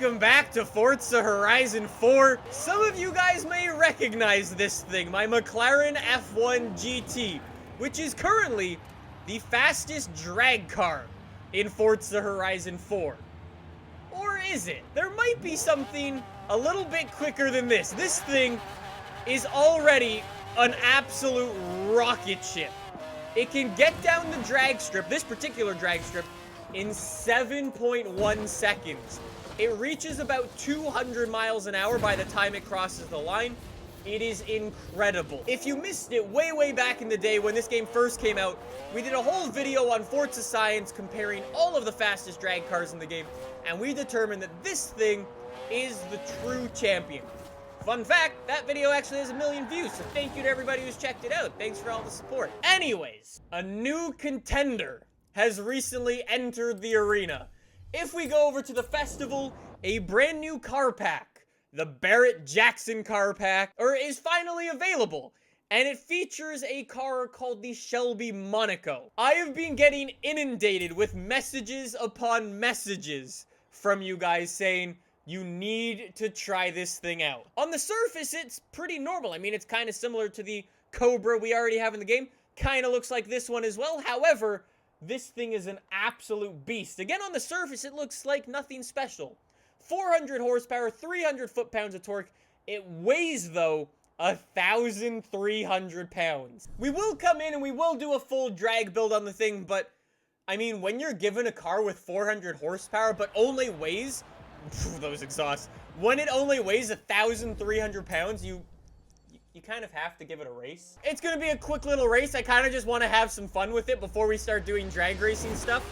Welcome back to Forza Horizon 4. Some of you guys may recognize this thing, my McLaren F1 GT, which is currently the fastest drag car in Forza Horizon 4. Or is it? There might be something a little bit quicker than this. This thing is already an absolute rocket ship. It can get down the drag strip, this particular drag strip, in 7.1 seconds. It reaches about 200 miles an hour by the time it crosses the line. It is incredible. If you missed it way back in the day when this game first came out, we did a whole video on Forza Science comparing all of the fastest drag cars in the game, and we determined that this thing is the true champion. Fun fact, that video actually has 1 million views, so thank you to everybody who's checked it out. Thanks for all the support. Anyways, a new contender has recently entered the arena. If we go over to the festival, a brand new car pack, the Barrett-Jackson car pack, is finally available. And it features a car called the Shelby Monaco. I have been getting inundated with messages upon messages from you guys saying, you need to try this thing out. On the surface, it's pretty normal. I mean, it's kind of similar to the Cobra we already have in the game. Kind of looks like this one as well. However, this thing is an absolute beast. Again, on the surface, it looks like nothing special. 400 horsepower, 300 foot-pounds of torque. It weighs, though, 1,300 pounds. We will come in and we will do a full drag build on the thing, but, I mean, when you're given a car with 400 horsepower but only weighs those exhausts. When it only weighs 1,300 pounds, you kind of have to give it a race. It's gonna be a quick little race. I kind of just want to have some fun with it before we start doing drag racing stuff.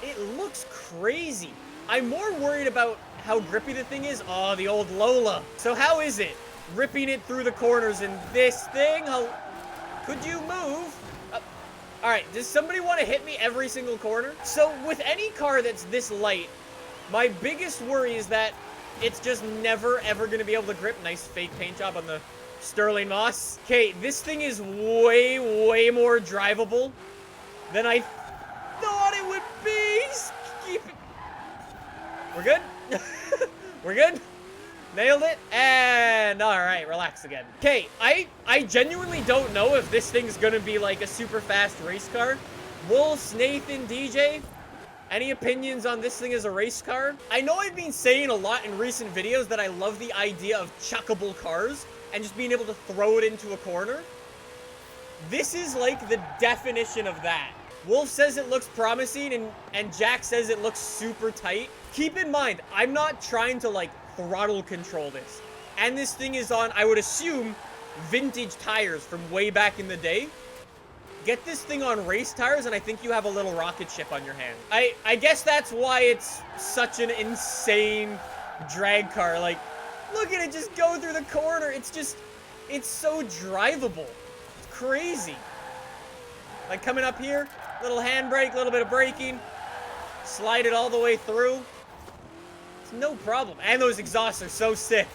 It looks crazy. I'm more worried about how grippy the thing is. Oh, the old Lola. So how is it? Ripping it through the corners in this thing? Could you move? Alright, does somebody want to hit me every single corner? So with any car that's this light, my biggest worry is that it's just never, ever going to be able to grip. Nice fake paint job on the Sterling Moss. Okay, this thing is way more drivable than I thought it would be. Keep it. We're good? We're good? Nailed it. And, alright, relax again. Okay, I genuinely don't know if this thing's going to be like a super fast race car. Wolves, Nathan, DJ... any opinions on this thing as a race car? I know I've been saying a lot in recent videos that I love the idea of chuckable cars and just being able to throw it into a corner. This is like the definition of that. Wolf says it looks promising and Jack says it looks super tight. Keep in mind, I'm not trying to like throttle control this. And this thing is on, I would assume, vintage tires from way back in the day. Get this thing on race tires, and I think you have a little rocket ship on your hand. I guess that's why it's such an insane drag car. Like, look at it just go through the corner. It's so drivable. It's crazy. Like, coming up here, little handbrake, little bit of braking. Slide it all the way through. It's no problem. And those exhausts are so sick.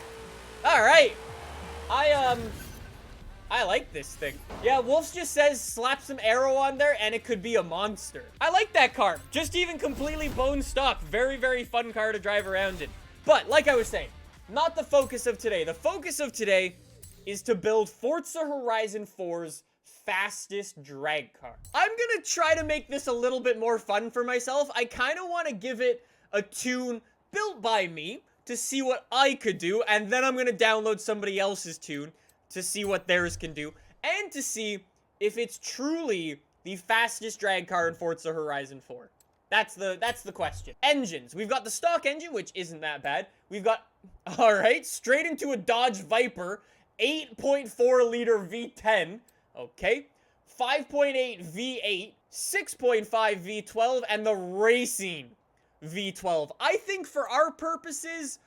All right. I like this thing. Yeah, Wolf just says slap some aero on there and it could be a monster. I like that car. Just even completely bone stock. Very fun car to drive around in. But, like I was saying, not the focus of today. The focus of today is to build Forza Horizon 4's fastest drag car. I'm gonna try to make this a little bit more fun for myself. I kind of want to give it a tune built by me to see what I could do, and then I'm gonna download somebody else's tune to see what theirs can do, and to see if it's truly the fastest drag car in Forza Horizon 4. That's the question. Engines. We've got the stock engine, which isn't that bad. We've got, alright, straight into a Dodge Viper, 8.4 liter V10, okay, 5.8 V8, 6.5 V12, and the racing V12. I think for our purposes,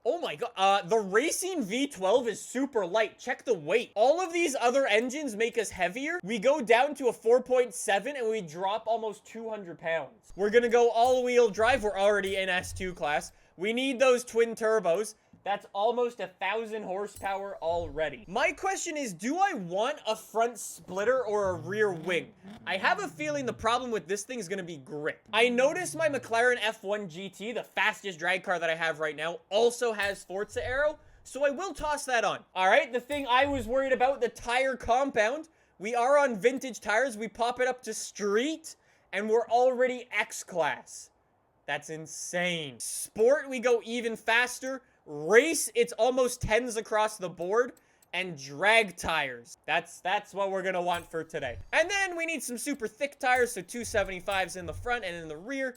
oh my god, the racing V12 is super light. Check the weight. All of these other engines make us heavier. We go down to a 4.7 and we drop almost 200 pounds. We're gonna go all-wheel drive. We're already in S2 class. We need those twin turbos. That's almost 1,000 horsepower already. My question is, do I want a front splitter or a rear wing? I have a feeling the problem with this thing is going to be grip. I noticed my McLaren F1 GT, the fastest drag car that I have right now, also has Forza Aero, so I will toss that on. All right, the thing I was worried about, the tire compound. We are on vintage tires. We pop it up to street, and we're already X-Class. That's insane. Sport, we go even faster. Race, it's almost 10s across the board. And drag tires. That's what we're gonna want for today. And then we need some super thick tires, so 275s in the front, and in the rear,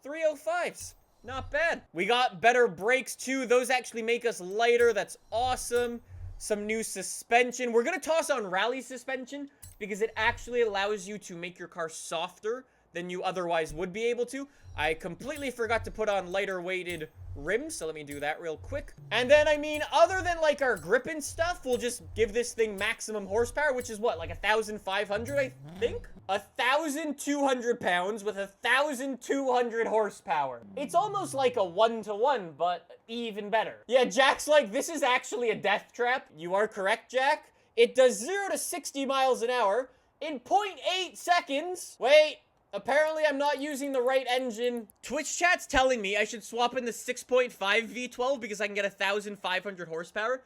305s. Not bad. We got better brakes too. Those actually make us lighter. That's awesome. Some new suspension. We're gonna toss on rally suspension because it actually allows you to make your car softer than you otherwise would be able to. I completely forgot to put on lighter weighted rims, so let me do that real quick. And then, I mean, other than like our grip and stuff, we'll just give this thing maximum horsepower, which is what, like 1,500, I think? 1,200 pounds with 1,200 horsepower. It's almost like a 1-to-1, but even better. Yeah, Jack's like, this is actually a death trap. You are correct, Jack. It does 0 to 60 miles an hour in 0.8 seconds. Wait. Apparently, I'm not using the right engine. Twitch chat's telling me I should swap in the 6.5 V12 because I can get 1,500 horsepower.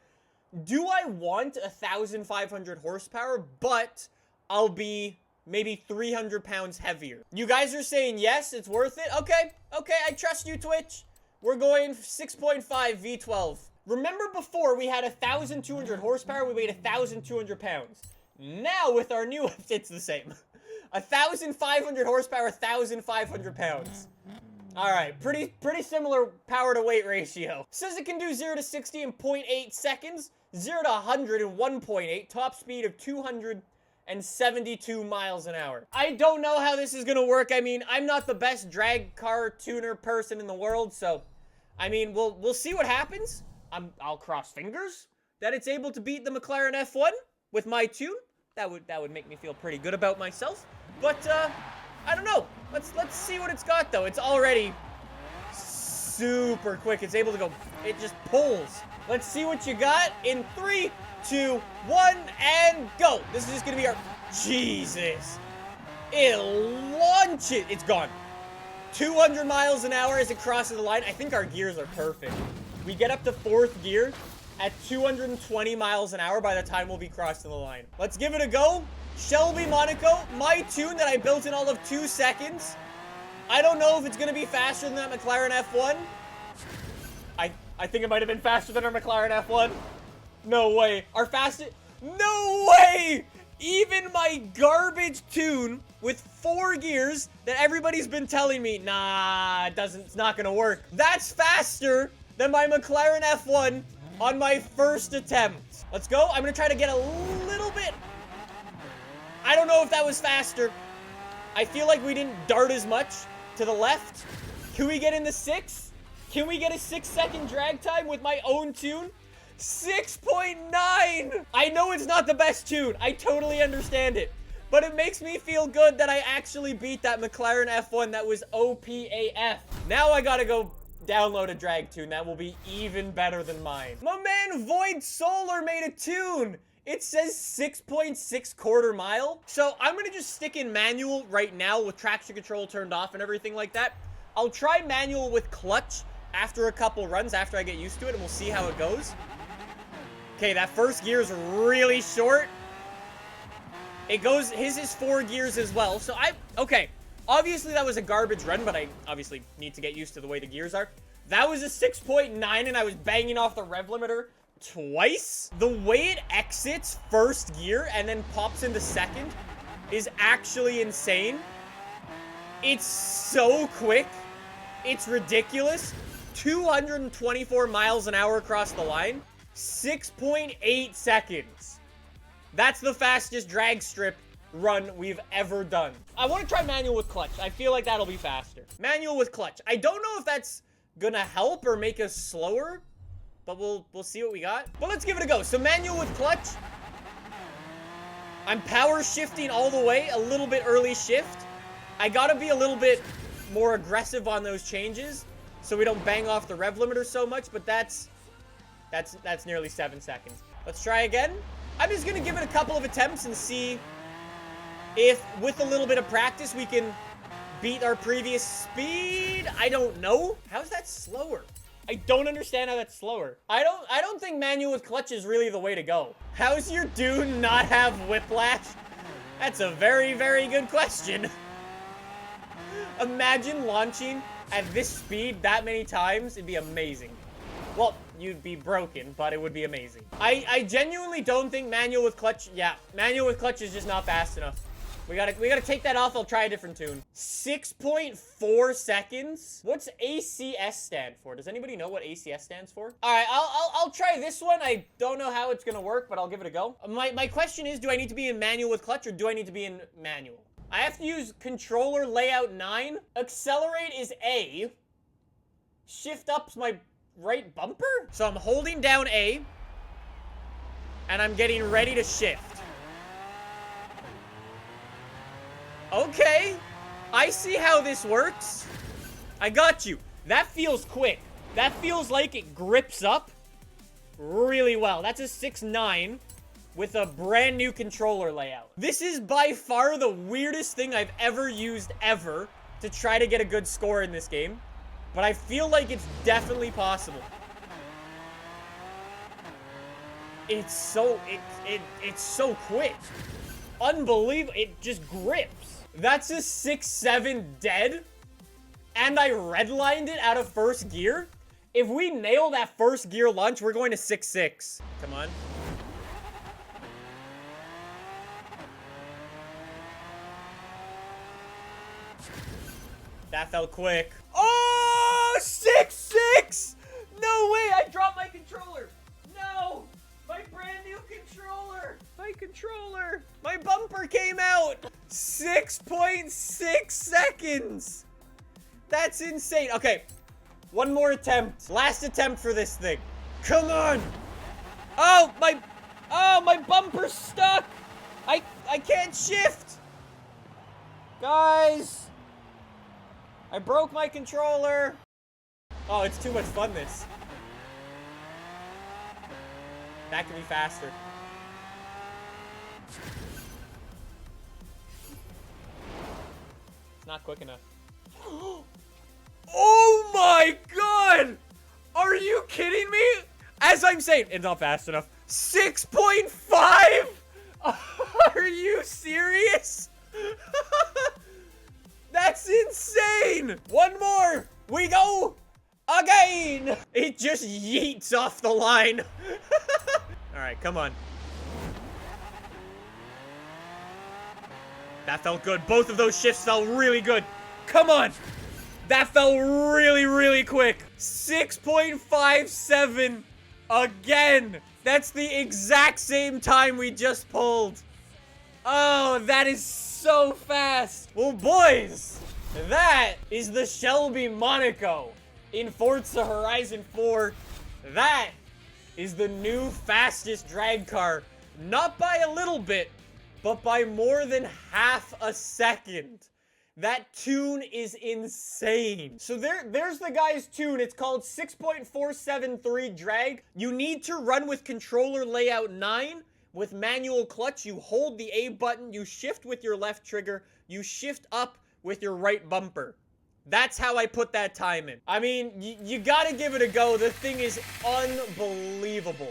Do I want 1,500 horsepower, but I'll be maybe 300 pounds heavier? You guys are saying yes, it's worth it? Okay, I trust you, Twitch. We're going 6.5 V12. Remember before we had 1,200 horsepower, we weighed 1,200 pounds. Now with our new, it's the same. 1,500 horsepower, 1,500 pounds. All right, pretty similar power to weight ratio. Says it can do 0 to 60 in 0.8 seconds, 0 to 100 in 1.8, top speed of 272 miles an hour. I don't know how this is gonna work. I mean, I'm not the best drag car tuner person in the world, so I mean, we'll see what happens. I'll cross fingers that it's able to beat the McLaren F1 with my tune. That would make me feel pretty good about myself. But I don't know. Let's see what it's got though. It's already super quick. It's able to go. It just pulls. Let's see what you got in 3, 2, 1, and go. This is just gonna be our Jesus. It launches. It's gone. 200 miles an hour as it crosses the line. I think our gears are perfect. We get up to 4th gear at 220 miles an hour by the time we'll be crossing the line. Let's give it a go. Shelby Monaco, my tune that I built in all of 2 seconds. I don't know if it's going to be faster than that McLaren F1. I think it might have been faster than our McLaren F1. No way. Our fastest... No way! Even my garbage tune with 4 gears that everybody's been telling me, nah, it's not going to work. That's faster than my McLaren F1 on my first attempt. Let's go. I'm going to try to get a little bit... I don't know if that was faster. I feel like we didn't dart as much to the left. Can we get in the 6? Can we get a 6-second drag time with my own tune? 6.9! I know it's not the best tune. I totally understand it. But it makes me feel good that I actually beat that McLaren F1 that was OPAF. Now I gotta go download a drag tune that will be even better than mine. My man Void Solar made a tune. It says 6.6 quarter mile. So I'm gonna just stick in manual right now with traction control turned off and everything like that. I'll try manual with clutch after a couple runs, after I get used to it, and we'll see how it goes. Okay, that first gear is really short. It goes, his is 4 gears as well. So okay. Obviously that was a garbage run, but I obviously need to get used to the way the gears are. That was a 6.9 and I was banging off the rev limiter twice. The way it exits first gear and then pops into second is actually insane. It's so quick. It's ridiculous. 224 miles an hour across the line. 6.8 seconds. That's the fastest drag strip run we've ever done. I want to try manual with clutch. I feel like that'll be faster. Manual with clutch. I don't know if that's gonna help or make us slower, but we'll see what we got. But let's give it a go. So manual with clutch. I'm power shifting all the way, a little bit early shift. I gotta be a little bit more aggressive on those changes so we don't bang off the rev limiter so much, but that's That's nearly 7 seconds. Let's try again. I'm just gonna give it a couple of attempts and see if, with a little bit of practice, we can beat our previous speed. I don't know. How's that slower? I don't understand how that's slower. I don't think manual with clutch is really the way to go. How's your Dune not have whiplash? That's a very, very good question. Imagine launching at this speed that many times. It'd be amazing. Well, you'd be broken, but it would be amazing. I genuinely don't think manual with clutch. Yeah, manual with clutch is just not fast enough. We gotta take that off. I'll try a different tune. 6.4 seconds. What's ACS stand for? Does anybody know what ACS stands for? All right, I'll try this one. I don't know how it's gonna work, but I'll give it a go. My question is, do I need to be in manual with clutch or do I need to be in manual? I have to use controller layout 9. Accelerate is A. Shift up's my right bumper. So I'm holding down A, and I'm getting ready to shift. Okay, I see how this works. I got you. That feels quick. That feels like it grips up really well. That's a 6.9 with a brand new controller layout. This is by far the weirdest thing I've ever used ever to try to get a good score in this game. But I feel like it's definitely possible. It's so quick. Unbelievable. It just grips. That's a 6.7 dead, and I redlined it out of first gear. If we nail that first gear launch, we're going to 6.6. Come on. That felt quick. Oh, 6.6! No way, I dropped my controller. No, my brand new controller. My controller. My bumper came out. 6.6 seconds. That's insane. Okay, one more attempt. Last attempt for this thing. Come on. Oh, my bumper's stuck. I can't shift. Guys, I broke my controller. Oh, it's too much fun, this. That could be faster. It's not quick enough. Oh my god! Are you kidding me? As I'm saying, it's not fast enough. 6.5? Are you serious? That's insane! One more! We go again! It just yeets off the line. Alright, come on. That felt good. Both of those shifts felt really good. Come on! That felt really, really quick. 6.57 again. That's the exact same time we just pulled. Oh, that is so fast. Well, boys, that is the Shelby Monaco in Forza Horizon 4. That is the new fastest drag car. Not by a little bit, but by more than half a second. That tune is insane. So there's the guy's tune. It's called 6.473 drag. You need to run with controller layout 9 with manual clutch. You hold the A button, you shift with your left trigger, you shift up with your right bumper. That's how I put that time in. I mean, you gotta give it a go. The thing is unbelievable.